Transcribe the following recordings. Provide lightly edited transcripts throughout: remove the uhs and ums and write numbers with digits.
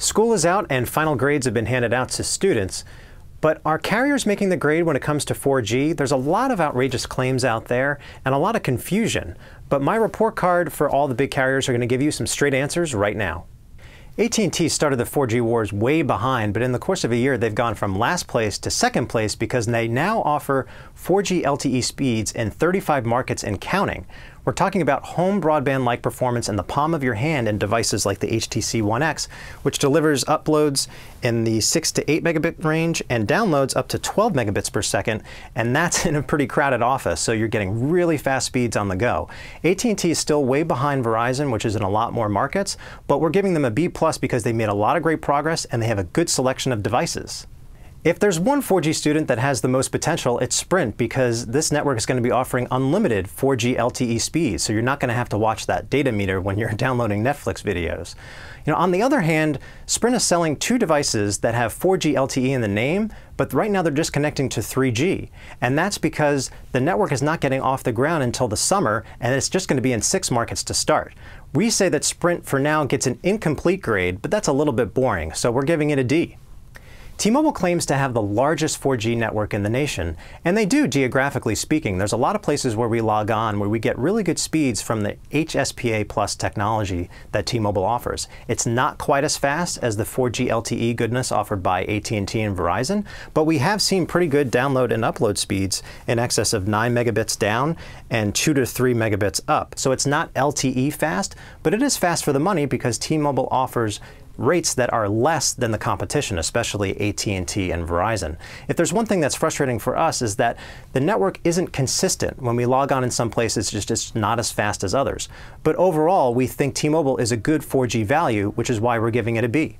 School is out and final grades have been handed out to students, but are carriers making the grade when it comes to 4G? There's a lot of outrageous claims out there and a lot of confusion, but my report card for all the big carriers are going to give you some straight answers right now. AT&T started the 4G wars way behind, but in the course of a year they've gone from last place to second place because they now offer 4G LTE speeds in 35 markets and counting. We're talking about home broadband-like performance in the palm of your hand in devices like the HTC One X, which delivers uploads in the 6 to 8 megabit range and downloads up to 12 megabits per second, and that's in a pretty crowded office, so you're getting really fast speeds on the go. AT&T is still way behind Verizon, which is in a lot more markets, but we're giving them a B+ because they made a lot of great progress and they have a good selection of devices. If there's one 4G student that has the most potential, it's Sprint, because this network is going to be offering unlimited 4G LTE speeds, so you're not going to have to watch that data meter when you're downloading Netflix videos. On the other hand, Sprint is selling two devices that have 4G LTE in the name, but right now they're just connecting to 3G. And that's because the network is not getting off the ground until the summer, and it's just going to be in 6 markets to start. We say that Sprint for now gets an incomplete grade, but that's a little bit boring, so we're giving it a D. T-Mobile claims to have the largest 4G network in the nation, and they do, geographically speaking. There's a lot of places where we log on where we get really good speeds from the HSPA Plus technology that T-Mobile offers. It's not quite as fast as the 4G LTE goodness offered by AT&T and Verizon, but we have seen pretty good download and upload speeds in excess of 9 megabits down and 2 to 3 megabits up. So it's not LTE fast, but it is fast for the money because T-Mobile offers rates that are less than the competition, especially AT&T and Verizon. If there's one thing that's frustrating for us is that the network isn't consistent. When we log on in some places, it's just not as fast as others. But overall, we think T-Mobile is a good 4G value, which is why we're giving it a B.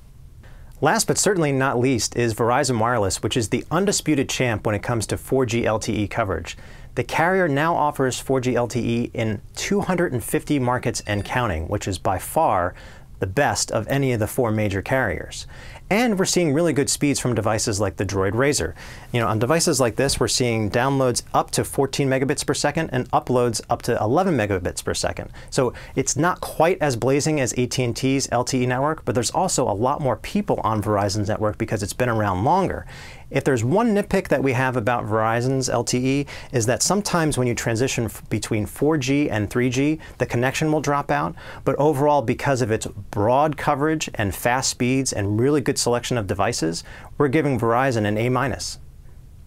Last but certainly not least is Verizon Wireless, which is the undisputed champ when it comes to 4G LTE coverage. The carrier now offers 4G LTE in 250 markets and counting, which is by far the best of any of the 4 major carriers. And we're seeing really good speeds from devices like the Droid Razr. On devices like this, we're seeing downloads up to 14 megabits per second and uploads up to 11 megabits per second. So it's not quite as blazing as AT&T's LTE network, but there's also a lot more people on Verizon's network because it's been around longer. If there's one nitpick that we have about Verizon's LTE is that sometimes when you transition between 4G and 3G, the connection will drop out. But overall, because of its broad coverage and fast speeds and really good selection of devices, we're giving Verizon an A-.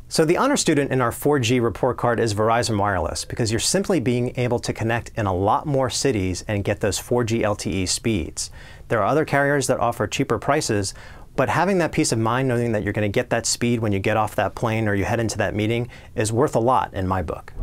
So the honor student in our 4G report card is Verizon Wireless, because you're simply being able to connect in a lot more cities and get those 4G LTE speeds. There are other carriers that offer cheaper prices, but having that peace of mind knowing that you're going to get that speed when you get off that plane or you head into that meeting is worth a lot in my book.